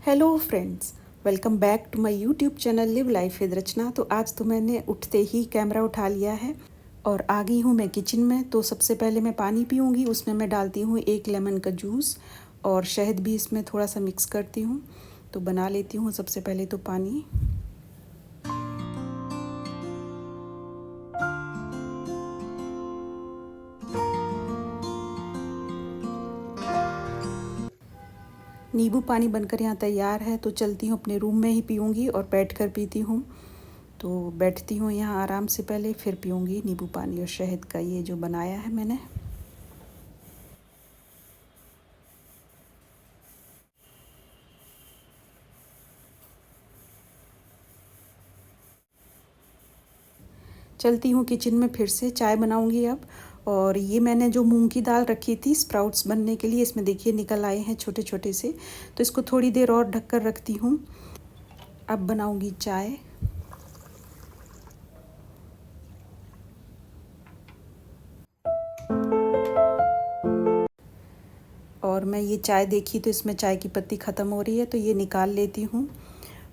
Hello friends, welcome back to my YouTube channel live life with Rachna. तो आज तो मैंने उठते ही कैमरा उठा लिया है और आ गई हूँ मैं किचन में। तो सबसे पहले मैं पानी पीऊँगी, उसमें मैं डालती हूँ 1 लेमन का जूस और शहद भी इसमें थोड़ा सा मिक्स करती हूँ। तो बना लेती हूँ सबसे पहले तो पानी। नींबू पानी बनकर यहाँ तैयार है, तो चलती हूँ अपने रूम में ही पीऊँगी और बैठ कर पीती हूँ। तो बैठती हूँ यहाँ आराम से, पहले फिर पीऊँगी नींबू पानी और शहद का ये जो बनाया है मैंने। चलती हूँ किचन में, फिर से चाय बनाऊँगी अब। और ये मैंने जो मूंग की दाल रखी थी स्प्राउट्स बनने के लिए, इसमें देखिए निकल आए हैं छोटे छोटे से। तो इसको थोड़ी देर और ढककर रखती हूँ। अब बनाऊँगी चाय। और मैं ये चाय देखी तो इसमें चाय की पत्ती ख़त्म हो रही है, तो ये निकाल लेती हूँ।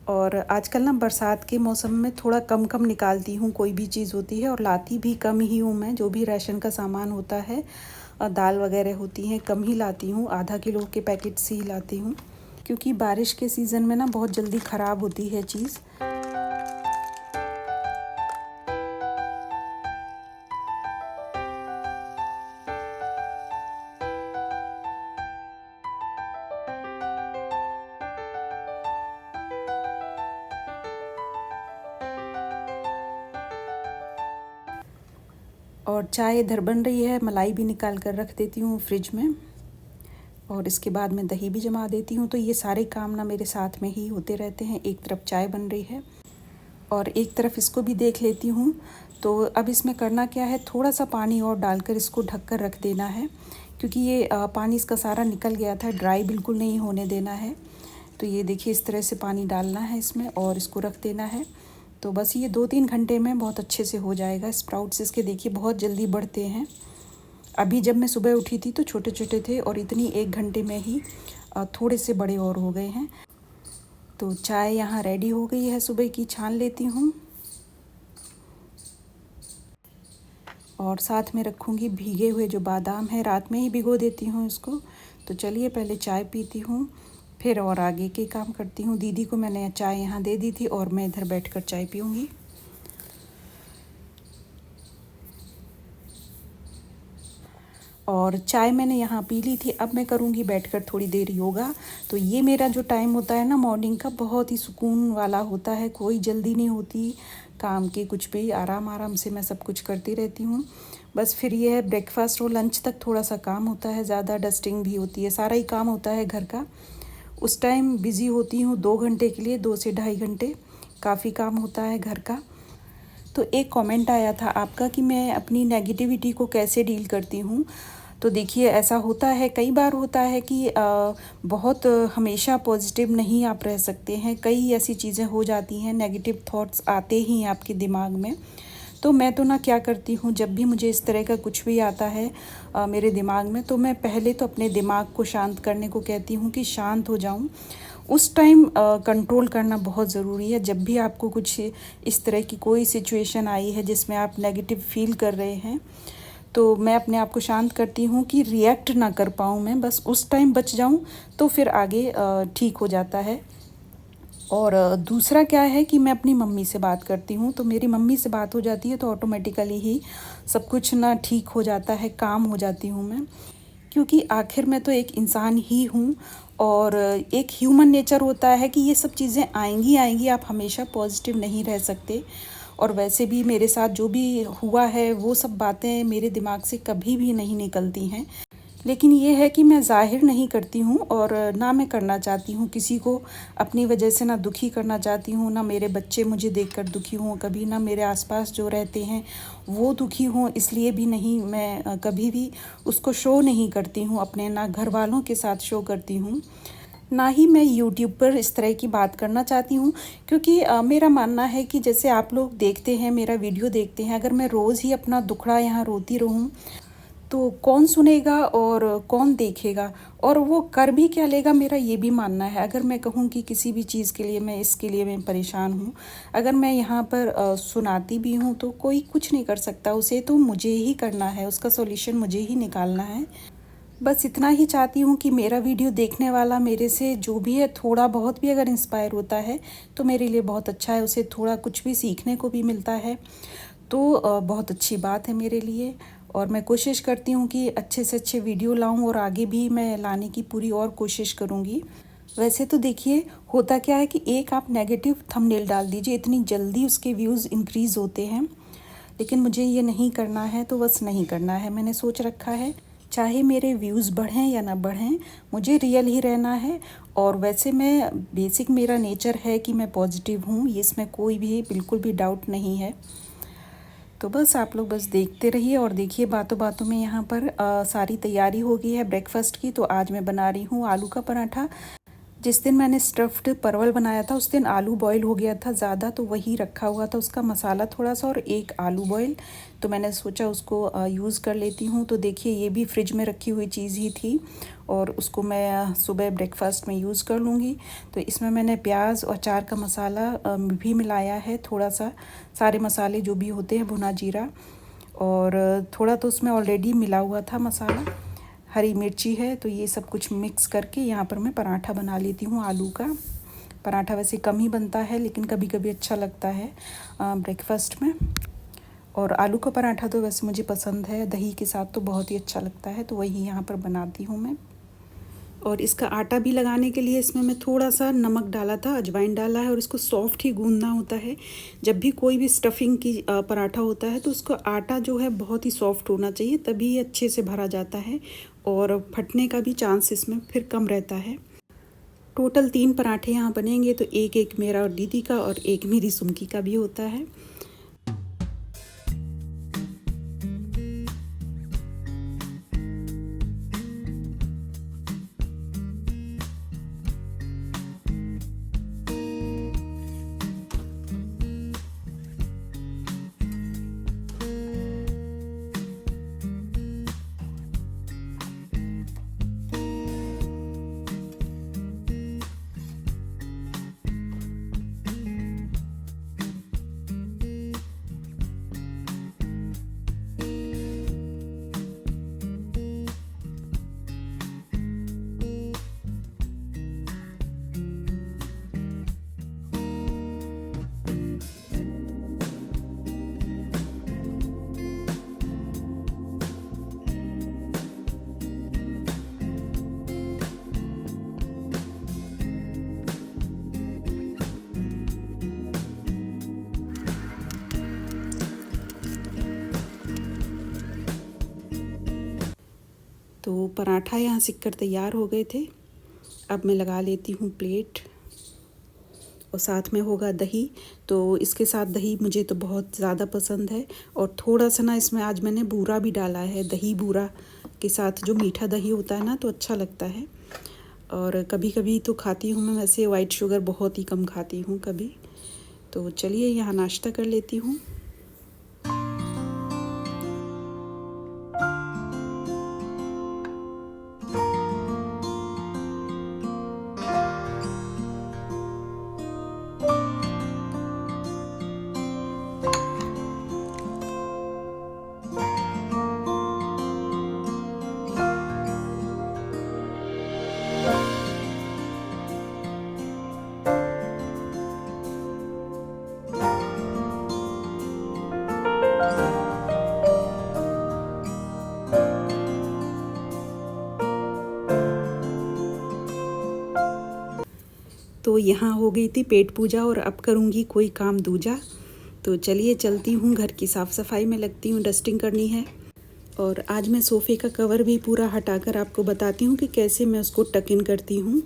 और आजकल ना बरसात के मौसम में थोड़ा कम कम निकालती हूँ कोई भी चीज़ होती है, और लाती भी कम ही हूँ मैं। जो भी राशन का सामान होता है, दाल वगैरह होती हैं, कम ही लाती हूँ। आधा किलो के पैकेट्स ही लाती हूँ, क्योंकि बारिश के सीज़न में ना बहुत जल्दी ख़राब होती है चीज़। और चाय इधर बन रही है, मलाई भी निकाल कर रख देती हूँ फ्रिज में। और इसके बाद मैं दही भी जमा देती हूँ। तो ये सारे काम ना मेरे साथ में ही होते रहते हैं। एक तरफ चाय बन रही है और एक तरफ इसको भी देख लेती हूँ। तो अब इसमें करना क्या है, थोड़ा सा पानी और डालकर इसको ढक कर रख देना है, क्योंकि ये पानी इसका सारा निकल गया था। ड्राई बिल्कुल नहीं होने देना है। तो ये देखिए इस तरह से पानी डालना है इसमें और इसको रख देना है। तो बस ये 2-3 घंटे में बहुत अच्छे से हो जाएगा। स्प्राउट्स इसके देखिए बहुत जल्दी बढ़ते हैं। अभी जब मैं सुबह उठी थी तो छोटे छोटे थे, और इतनी 1 घंटे में ही थोड़े से बड़े और हो गए हैं। तो चाय यहाँ रेडी हो गई है सुबह की, छान लेती हूँ। और साथ में रखूँगी भीगे हुए जो बादाम है, रात में ही भिगो देती हूँ इसको। तो चलिए पहले चाय पीती हूँ, फिर और आगे के काम करती हूँ। दीदी को मैंने चाय यहाँ दे दी थी और मैं इधर बैठकर चाय पीऊँगी। और चाय मैंने यहाँ पी ली थी। अब मैं करूँगी बैठकर थोड़ी देर योगा। तो ये मेरा जो टाइम होता है ना मॉर्निंग का, बहुत ही सुकून वाला होता है। कोई जल्दी नहीं होती काम की, कुछ भी आराम आराम से मैं सब कुछ करती रहती हूँ। बस फिर ये है ब्रेकफास्ट और लंच तक थोड़ा सा काम होता है, ज़्यादा डस्टिंग भी होती है, सारा ही काम होता है घर का। उस टाइम बिज़ी होती हूँ 2 घंटे के लिए, 2 से ढाई घंटे काफ़ी काम होता है घर का। तो एक कमेंट आया था आपका कि मैं अपनी नेगेटिविटी को कैसे डील करती हूँ। तो देखिए ऐसा होता है, कई बार होता है कि बहुत हमेशा पॉजिटिव नहीं आप रह सकते हैं। कई ऐसी चीज़ें हो जाती हैं, नेगेटिव थॉट्स आते ही हैं आपके दिमाग में। तो मैं तो ना क्या करती हूँ, जब भी मुझे इस तरह का कुछ भी आता है मेरे दिमाग में, तो मैं पहले तो अपने दिमाग को शांत करने को कहती हूँ कि शांत हो जाऊँ। उस टाइम कंट्रोल करना बहुत ज़रूरी है। जब भी आपको कुछ इस तरह की कोई सिचुएशन आई है जिसमें आप नेगेटिव फील कर रहे हैं, तो मैं अपने आप को शांत करती हूँ कि रिएक्ट ना कर पाऊँ, मैं बस उस टाइम बच जाऊँ, तो फिर आगे ठीक हो जाता है। और दूसरा क्या है कि मैं अपनी मम्मी से बात करती हूँ। तो मेरी मम्मी से बात हो जाती है तो ऑटोमेटिकली ही सब कुछ ना ठीक हो जाता है, काम हो जाती हूँ मैं। क्योंकि आखिर में तो एक इंसान ही हूँ, और एक ह्यूमन नेचर होता है कि ये सब चीज़ें आएंगी आएंगी, आप हमेशा पॉजिटिव नहीं रह सकते। और वैसे भी मेरे साथ जो भी हुआ है वो सब बातें मेरे दिमाग से कभी भी नहीं निकलती हैं। लेकिन ये है कि मैं ज़ाहिर नहीं करती हूँ, और ना मैं करना चाहती हूँ किसी को अपनी वजह से ना दुखी करना चाहती हूँ, ना मेरे बच्चे मुझे देखकर दुखी हों कभी, ना मेरे आसपास जो रहते हैं वो दुखी हों। इसलिए भी नहीं मैं कभी भी उसको शो नहीं करती हूँ अपने, ना घर वालों के साथ शो करती हूँ, ना ही मैं यूट्यूब पर इस तरह की बात करना चाहती हूँ। क्योंकि मेरा मानना है कि जैसे आप लोग देखते हैं, मेरा वीडियो देखते हैं, अगर मैं रोज़ ही अपना दुखड़ा यहाँ रोती रहूँ तो कौन सुनेगा और कौन देखेगा और वो कर भी क्या लेगा, मेरा ये भी मानना है। अगर मैं कहूँ कि किसी भी चीज़ के लिए मैं इसके लिए मैं परेशान हूँ, अगर मैं यहाँ पर सुनाती भी हूँ तो कोई कुछ नहीं कर सकता, उसे तो मुझे ही करना है, उसका सॉल्यूशन मुझे ही निकालना है। बस इतना ही चाहती हूँ कि मेरा वीडियो देखने वाला मेरे से जो भी है थोड़ा बहुत भी अगर इंस्पायर होता है तो मेरे लिए बहुत अच्छा है, उसे थोड़ा कुछ भी सीखने को भी मिलता है, तो बहुत अच्छी बात है मेरे लिए। और मैं कोशिश करती हूँ कि अच्छे से अच्छे वीडियो लाऊं और आगे भी मैं लाने की पूरी और कोशिश करूँगी। वैसे तो देखिए होता क्या है कि एक आप नेगेटिव थंबनेल डाल दीजिए, इतनी जल्दी उसके व्यूज़ इंक्रीज़ होते हैं, लेकिन मुझे ये नहीं करना है, तो बस नहीं करना है। मैंने सोच रखा है चाहे मेरे व्यूज़ बढ़ें या ना बढ़ें, मुझे रियल ही रहना है। और वैसे मैं बेसिक मेरा नेचर है कि मैं पॉजिटिव हूँ, ये इसमें कोई भी बिल्कुल भी डाउट नहीं है। तो बस आप लोग बस देखते रहिए और देखिए बातों बातों में यहाँ पर सारी तैयारी हो गई है ब्रेकफास्ट की। तो आज मैं बना रही हूँ आलू का पराठा। जिस दिन मैंने स्टफ़्ड परवल बनाया था उस दिन आलू बॉईल हो गया था ज़्यादा, तो वही रखा हुआ था उसका मसाला थोड़ा सा और एक आलू बॉईल, तो मैंने सोचा उसको यूज़ कर लेती हूँ। तो देखिए ये भी फ्रिज में रखी हुई चीज़ ही थी और उसको मैं सुबह ब्रेकफास्ट में यूज़ कर लूँगी। तो इसमें मैंने प्याज और अचार का मसाला भी मिलाया है, थोड़ा सा सारे मसाले जो भी होते हैं, भुना जीरा और थोड़ा तो उसमें ऑलरेडी मिला हुआ था मसाला, हरी मिर्ची है। तो ये सब कुछ मिक्स करके यहाँ पर मैं पराठा बना लेती हूँ। आलू का पराठा वैसे कम ही बनता है लेकिन कभी कभी अच्छा लगता है ब्रेकफास्ट में। और आलू का पराठा तो वैसे मुझे पसंद है, दही के साथ तो बहुत ही अच्छा लगता है, तो वही यहाँ पर बनाती हूँ मैं। और इसका आटा भी लगाने के लिए इसमें मैं थोड़ा सा नमक डाला था, अजवाइन डाला है और इसको सॉफ्ट ही गूंदना होता है। जब भी कोई भी स्टफिंग की पराठा होता है तो उसका आटा जो है बहुत ही सॉफ्ट होना चाहिए, तभी ये अच्छे से भरा जाता है और फटने का भी चांस इसमें फिर कम रहता है। टोटल 3 पराठे यहाँ बनेंगे, तो एक एक मेरा और दीदी का और एक मेरी सुमकी का भी होता है। तो पराठा यहाँ सिककर तैयार हो गए थे। अब मैं लगा लेती हूँ प्लेट और साथ में होगा दही। तो इसके साथ दही मुझे तो बहुत ज़्यादा पसंद है और थोड़ा सा ना इसमें आज मैंने बूरा भी डाला है, दही बूरा के साथ जो मीठा दही होता है ना, तो अच्छा लगता है। और कभी कभी तो खाती हूँ मैं, वैसे वाइट शुगर बहुत ही कम खाती हूँ कभी। तो चलिए यहाँ नाश्ता कर लेती हूँ। तो यहाँ हो गई थी पेट पूजा और अब करूँगी कोई काम दूजा। तो चलिए चलती हूँ, घर की साफ़ सफाई में लगती हूँ, डस्टिंग करनी है। और आज मैं सोफ़े का कवर भी पूरा हटाकर आपको बताती हूँ कि कैसे मैं उसको टक इन करती हूँ।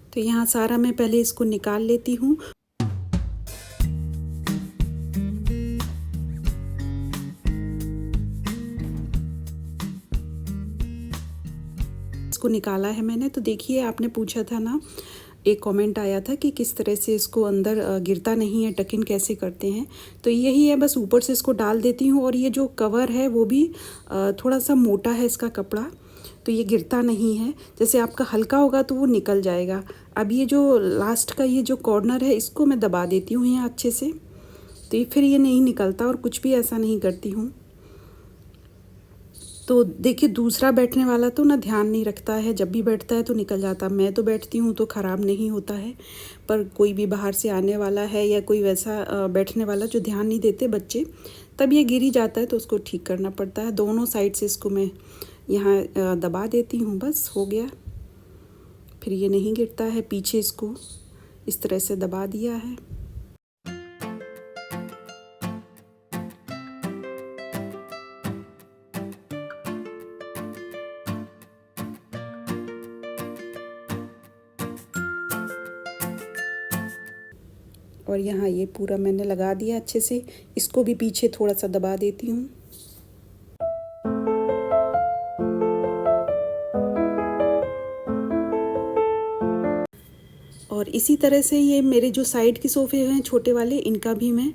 तो यहाँ सारा मैं पहले इसको निकाल लेती हूँ। इसको निकाला है मैंने। तो देखिए आपने पूछा था ना एक कमेंट आया था कि किस तरह से इसको अंदर गिरता नहीं है, टक इन कैसे करते हैं। तो यही है, बस ऊपर से इसको डाल देती हूँ। और ये जो कवर है वो भी थोड़ा सा मोटा है इसका कपड़ा, तो ये गिरता नहीं है। जैसे आपका हल्का होगा तो वो निकल जाएगा। अब ये जो लास्ट का ये जो कॉर्नर है इसको मैं दबा देती हूँ यहाँ अच्छे से, तो ये फिर ये नहीं निकलता और कुछ भी ऐसा नहीं करती हूँ। तो देखिए दूसरा बैठने वाला तो ना ध्यान नहीं रखता है, जब भी बैठता है तो निकल जाता। मैं तो बैठती हूँ तो ख़राब नहीं होता है, पर कोई भी बाहर से आने वाला है या कोई वैसा बैठने वाला जो ध्यान नहीं देते बच्चे, तब ये गिर ही जाता है, तो उसको ठीक करना पड़ता है। दोनों साइड से इसको मैं यहाँ दबा देती हूँ, बस हो गया। फिर ये नहीं गिरता है। पीछे इसको इस तरह से दबा दिया है। और यहाँ ये पूरा मैंने लगा दिया अच्छे से। इसको भी पीछे थोड़ा सा दबा देती हूँ। और इसी तरह से ये मेरे जो साइड के सोफ़े हैं छोटे वाले, इनका भी मैं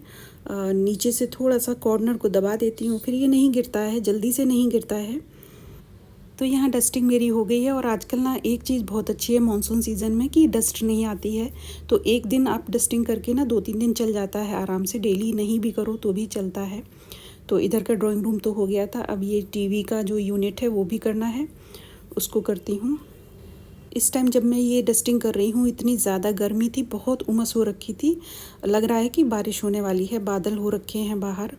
नीचे से थोड़ा सा कॉर्नर को दबा देती हूँ, फिर ये नहीं गिरता है, जल्दी से नहीं गिरता है। तो यहाँ डस्टिंग मेरी हो गई है। और आजकल ना एक चीज़ बहुत अच्छी है मानसून सीज़न में कि डस्ट नहीं आती है। तो एक दिन आप डस्टिंग करके ना 2-3 दिन चल जाता है आराम से, डेली नहीं भी करो तो भी चलता है। तो इधर का ड्राइंग रूम तो हो गया था, अब ये टीवी का जो यूनिट है वो भी करना है, उसको करती हूँ। इस टाइम जब मैं ये डस्टिंग कर रही हूँ इतनी ज़्यादा गर्मी थी, बहुत उमस हो रखी थी, लग रहा है कि बारिश होने वाली है, बादल हो रखे हैं बाहर।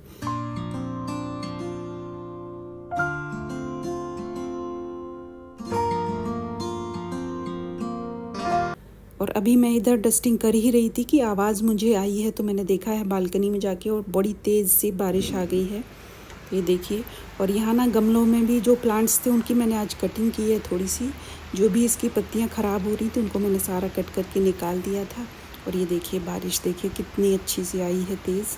और अभी मैं इधर डस्टिंग कर ही रही थी कि आवाज़ मुझे आई है, तो मैंने देखा है बालकनी में जाके और बड़ी तेज़ सी बारिश आ गई है, ये देखिए। और यहाँ ना गमलों में भी जो प्लांट्स थे उनकी मैंने आज कटिंग की है थोड़ी सी, जो भी इसकी पत्तियाँ ख़राब हो रही थी उनको मैंने सारा कट करके निकाल दिया था। और ये देखिए बारिश देखिए कितनी अच्छी सी आई है, तेज़।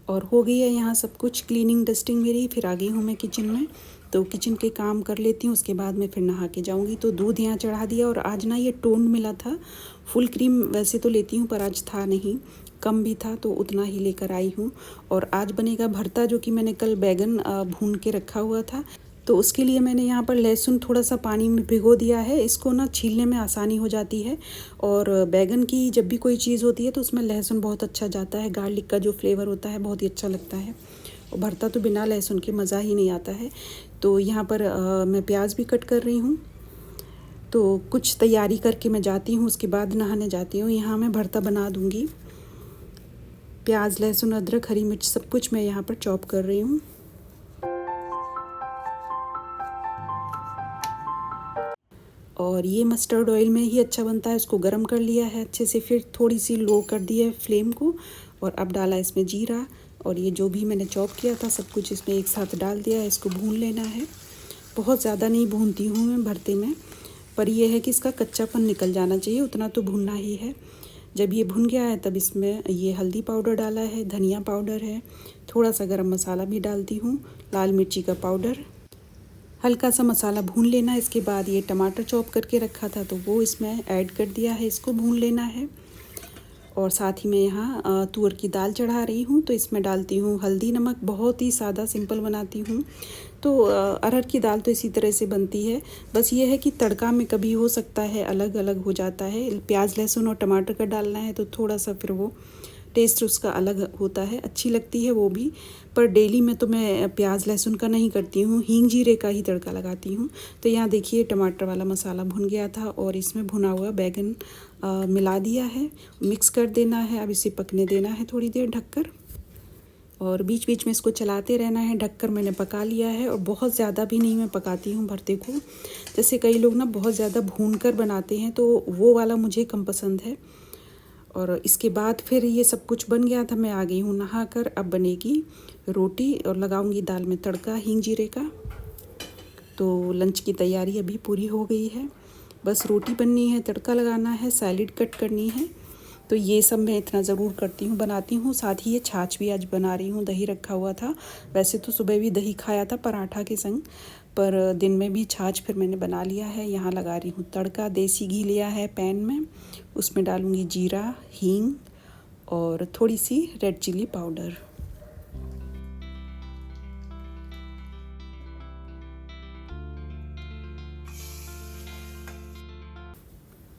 और हो गई है यहाँ सब कुछ क्लीनिंग डस्टिंग मेरी। फिर आ गई हूँ मैं किचन में, तो किचन के काम कर लेती हूँ, उसके बाद मैं फिर नहा के जाऊँगी। तो दूध यहाँ चढ़ा दिया। और आज ना ये टोन मिला था, फुल क्रीम वैसे तो लेती हूँ पर आज था नहीं, कम भी था तो उतना ही लेकर आई हूँ। और आज बनेगा भरता, जो कि मैंने कल बैगन भून के रखा हुआ था, तो उसके लिए मैंने यहाँ पर लहसुन थोड़ा सा पानी में भिगो दिया है। इसको ना छीलने में आसानी हो जाती है। और बैगन की जब भी कोई चीज़ होती है तो उसमें लहसुन बहुत अच्छा जाता है, गार्लिक का जो फ्लेवर होता है बहुत ही अच्छा लगता है। और भरता तो बिना लहसुन के मज़ा ही नहीं आता है। तो यहाँ पर मैं प्याज भी कट कर रही हूँ। तो कुछ तैयारी करके मैं जाती हूँ, उसके बाद नहाने जाती हूँ। यहाँ मैं भरता बना दूँगी। प्याज, लहसुन, अदरक, हरी मिर्च सब कुछ मैं यहाँ पर चॉप कर रही हूँ। और ये मस्टर्ड ऑयल में ही अच्छा बनता है, उसको गरम कर लिया है अच्छे से, फिर थोड़ी सी लो कर दी है फ्लेम को। और अब डाला इसमें जीरा, और ये जो भी मैंने चॉप किया था सब कुछ इसमें एक साथ डाल दिया है। इसको भून लेना है, बहुत ज़्यादा नहीं भूनती हूँ मैं भरते में, पर यह है कि इसका कच्चापन निकल जाना चाहिए, उतना तो भूनना ही है। जब ये भुन गया है तब इसमें ये हल्दी पाउडर डाला है, धनिया पाउडर है, थोड़ा सा गरम मसाला भी डालती हूँ, लाल मिर्ची का पाउडर, हल्का सा मसाला भून लेना है। इसके बाद ये टमाटर चॉप करके रखा था तो वो इसमें ऐड कर दिया है, इसको भून लेना है। और साथ ही मैं यहाँ तुअर की दाल चढ़ा रही हूँ, तो इसमें डालती हूँ हल्दी नमक, बहुत ही सादा सिंपल बनाती हूँ। तो अरहर की दाल तो इसी तरह से बनती है, बस ये है कि तड़का में कभी हो सकता है अलग अलग हो जाता है। प्याज लहसुन और टमाटर का डालना है तो थोड़ा सा फिर वो टेस्ट उसका अलग होता है, अच्छी लगती है वो भी। पर डेली में तो मैं प्याज लहसुन का नहीं करती हूँ, हींग जीरे का ही तड़का लगाती हूँ। तो यहाँ देखिए टमाटर वाला मसाला भुन गया था और इसमें भुना हुआ बैगन मिला दिया है, मिक्स कर देना है। अब इसे पकने देना है थोड़ी देर ढककर। और बीच बीच में इसको चलाते रहना है। ढककर मैंने पका लिया है और बहुत ज़्यादा भी नहीं मैं पकाती हूँ भरते को। जैसे कई लोग ना बहुत ज़्यादा भून कर बनाते हैं, तो वो वाला मुझे कम पसंद है। और इसके बाद फिर ये सब कुछ बन गया था, मैं आ गई हूँ नहा कर। अब बनेगी रोटी और लगाऊंगी दाल में तड़का हींग जीरे का। तो लंच की तैयारी अभी पूरी हो गई है, बस रोटी बननी है, तड़का लगाना है, सैलेड कट करनी है। तो ये सब मैं इतना ज़रूर करती हूँ, बनाती हूँ। साथ ही ये छाछ भी आज बना रही हूँ, दही रखा हुआ था। वैसे तो सुबह भी दही खाया था पराठा के संग, पर दिन में भी छाछ फिर मैंने बना लिया है। यहाँ लगा रही हूँ तड़का। देसी घी लिया है पैन में, उसमें डालूँगी जीरा, हींग और थोड़ी सी रेड चिली पाउडर।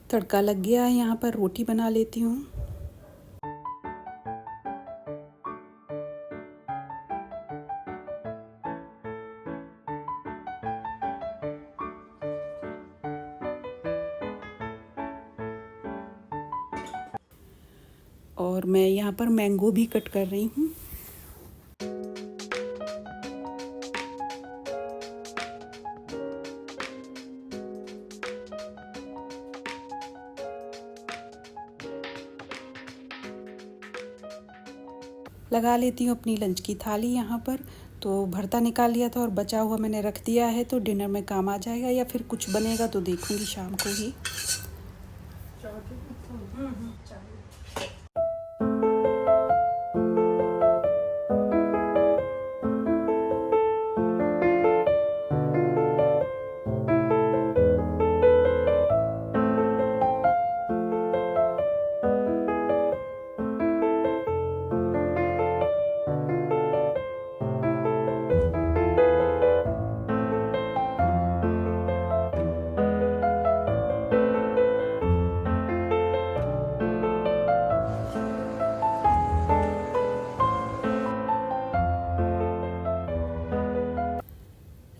तड़का लग गया है, यहाँ पर रोटी बना लेती हूँ। और मैं यहाँ पर मैंगो भी कट कर रही हूँ। लगा लेती हूँ अपनी लंच की थाली यहाँ पर। तो भरता निकाल लिया था और बचा हुआ मैंने रख दिया है, तो डिनर में काम आ जाएगा, या फिर कुछ बनेगा तो देखूँगी शाम को ही।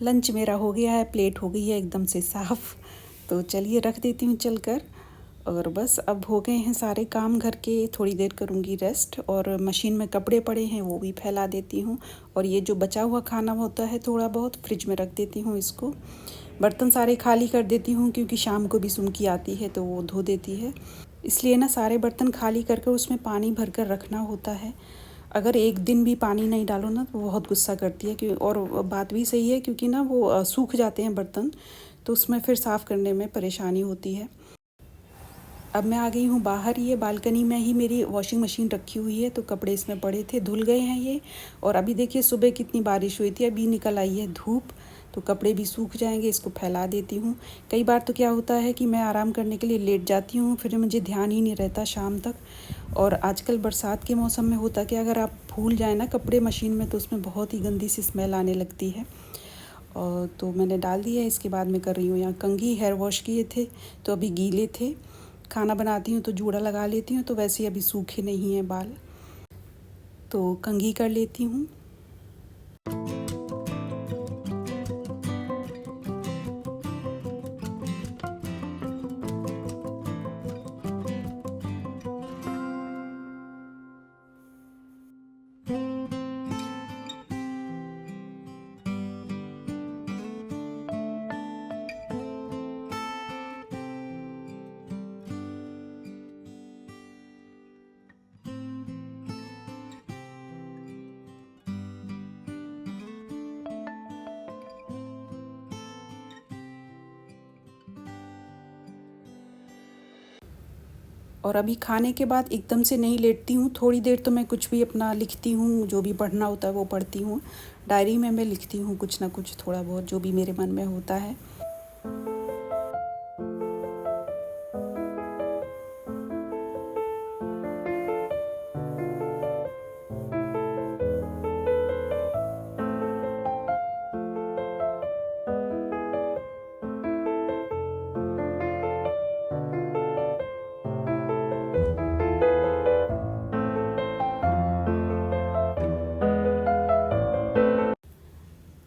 लंच मेरा हो गया है, प्लेट हो गई है एकदम से साफ़। तो चलिए रख देती हूँ चलकर। और बस अब हो गए हैं सारे काम घर के, थोड़ी देर करूँगी रेस्ट। और मशीन में कपड़े पड़े हैं वो भी फैला देती हूँ। और ये जो बचा हुआ खाना होता है थोड़ा बहुत, फ्रिज में रख देती हूँ इसको। बर्तन सारे खाली कर देती हूँ, क्योंकि शाम को भी सुमकी आती है तो वो धो देती है। इसलिए ना सारे बर्तन खाली करके उसमें पानी भर कर रखना होता है। अगर एक दिन भी पानी नहीं डालो ना तो बहुत गुस्सा करती है। क्यों, और बात भी सही है, क्योंकि ना वो सूख जाते हैं बर्तन, तो उसमें फिर साफ़ करने में परेशानी होती है। अब मैं आ गई हूँ बाहर। ये बालकनी में ही मेरी वॉशिंग मशीन रखी हुई है, तो कपड़े इसमें पड़े थे, धुल गए हैं ये। और अभी देखिए सुबह कितनी बारिश हुई थी, अभी निकल आई है धूप, तो कपड़े भी सूख जाएंगे। इसको फैला देती हूँ। कई बार तो क्या होता है कि मैं आराम करने के लिए लेट जाती हूँ, फिर मुझे ध्यान ही नहीं रहता शाम तक। और आजकल बरसात के मौसम में होता कि अगर आप भूल जाए ना कपड़े मशीन में, तो उसमें बहुत ही गंदी सी स्मेल आने लगती है। और तो मैंने डाल दिया। इसके बाद मैं कर रही हूँ यहाँ कंघी। हेयर वॉश किए थे तो अभी गीले थे। खाना बनाती हूँ तो जूड़ा लगा लेती हूँ, तो वैसे अभी सूखे नहीं हैं बाल, तो कंघी कर लेती हूँ। और अभी खाने के बाद एकदम से नहीं लेटती हूँ, थोड़ी देर तो मैं कुछ भी अपना लिखती हूँ, जो भी पढ़ना होता है वो पढ़ती हूँ। डायरी में मैं लिखती हूँ कुछ ना कुछ, थोड़ा बहुत जो भी मेरे मन में होता है।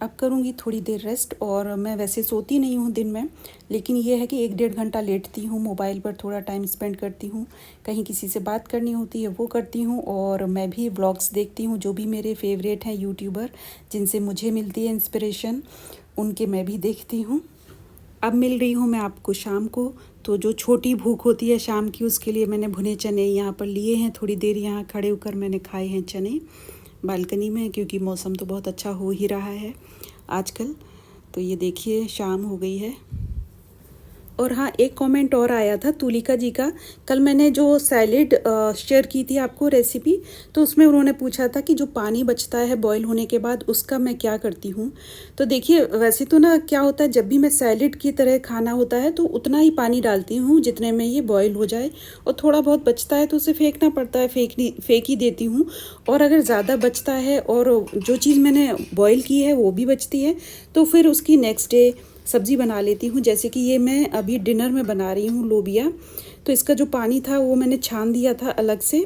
अब करूँगी थोड़ी देर रेस्ट। और मैं वैसे सोती नहीं हूँ दिन में, लेकिन ये है कि 1-1.5 घंटा लेटती हूँ, मोबाइल पर थोड़ा टाइम स्पेंड करती हूँ, कहीं किसी से बात करनी होती है वो करती हूँ, और मैं भी व्लॉग्स देखती हूँ जो भी मेरे फेवरेट हैं यूट्यूबर, जिनसे मुझे मिलती है इंस्पिरेशन, उनके मैं भी देखती हूँ। अब मिल रही हूँ मैं आपको शाम को, तो जो छोटी भूख होती है शाम की, उसके लिए मैंने भुने चने यहाँ पर लिए हैं। थोड़ी देर यहाँ खड़े होकर मैंने खाए हैं चने बालकनी में, क्योंकि मौसम तो बहुत अच्छा हो ही रहा है आजकल। तो ये देखिए शाम हो गई है। और हाँ, एक कमेंट और आया था तुलिका जी का। कल मैंने जो सैलेड शेयर की थी आपको रेसिपी, तो उसमें उन्होंने पूछा था कि जो पानी बचता है बॉईल होने के बाद उसका मैं क्या करती हूँ। तो देखिए वैसे तो ना क्या होता है, जब भी मैं सैलेड की तरह खाना होता है तो उतना ही पानी डालती हूँ जितने में ये बॉईल हो जाए, और थोड़ा बहुत बचता है तो उसे फेंकना पड़ता है, फेंक ही देती हूँ। और अगर ज़्यादा बचता है और जो चीज़ मैंने बॉईल की है वो भी बचती है, तो फिर उसकी नेक्स्ट डे सब्ज़ी बना लेती हूँ। जैसे कि ये मैं अभी डिनर में बना रही हूँ लोबिया, तो इसका जो पानी था वो मैंने छान दिया था अलग से,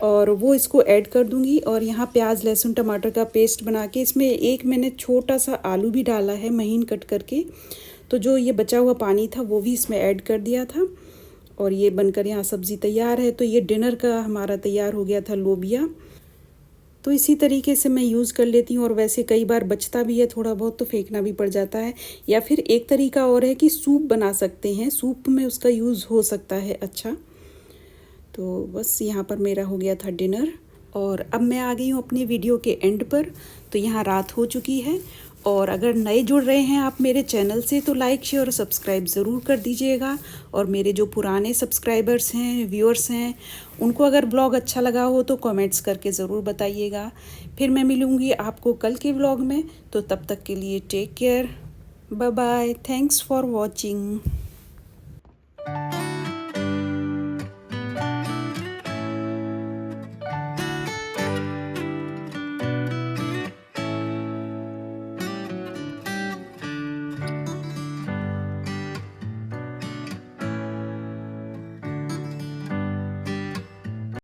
और वो इसको ऐड कर दूँगी। और यहाँ प्याज लहसुन टमाटर का पेस्ट बना के इसमें एक मैंने छोटा सा आलू भी डाला है महीन कट करके। तो जो ये बचा हुआ पानी था वो भी इसमें ऐड कर दिया था, और ये बनकर यहाँ सब्ज़ी तैयार है। तो ये डिनर का हमारा तैयार हो गया था लोबिया। तो इसी तरीके से मैं यूज़ कर लेती हूँ। और वैसे कई बार बचता भी है थोड़ा बहुत तो फेंकना भी पड़ जाता है। या फिर एक तरीका और है कि सूप बना सकते हैं, सूप में उसका यूज़ हो सकता है अच्छा। तो बस यहाँ पर मेरा हो गया था डिनर, और अब मैं आ गई हूँ अपनी वीडियो के एंड पर। तो यहाँ रात हो चुकी है, और अगर नए जुड़ रहे हैं आप मेरे चैनल से तो लाइक शेयर और सब्सक्राइब ज़रूर कर दीजिएगा। और मेरे जो पुराने सब्सक्राइबर्स हैं, व्यूअर्स हैं, उनको अगर ब्लॉग अच्छा लगा हो तो कमेंट्स करके ज़रूर बताइएगा। फिर मैं मिलूँगी आपको कल के व्लॉग में, तो तब तक के लिए take care, bye bye, thanks for watching.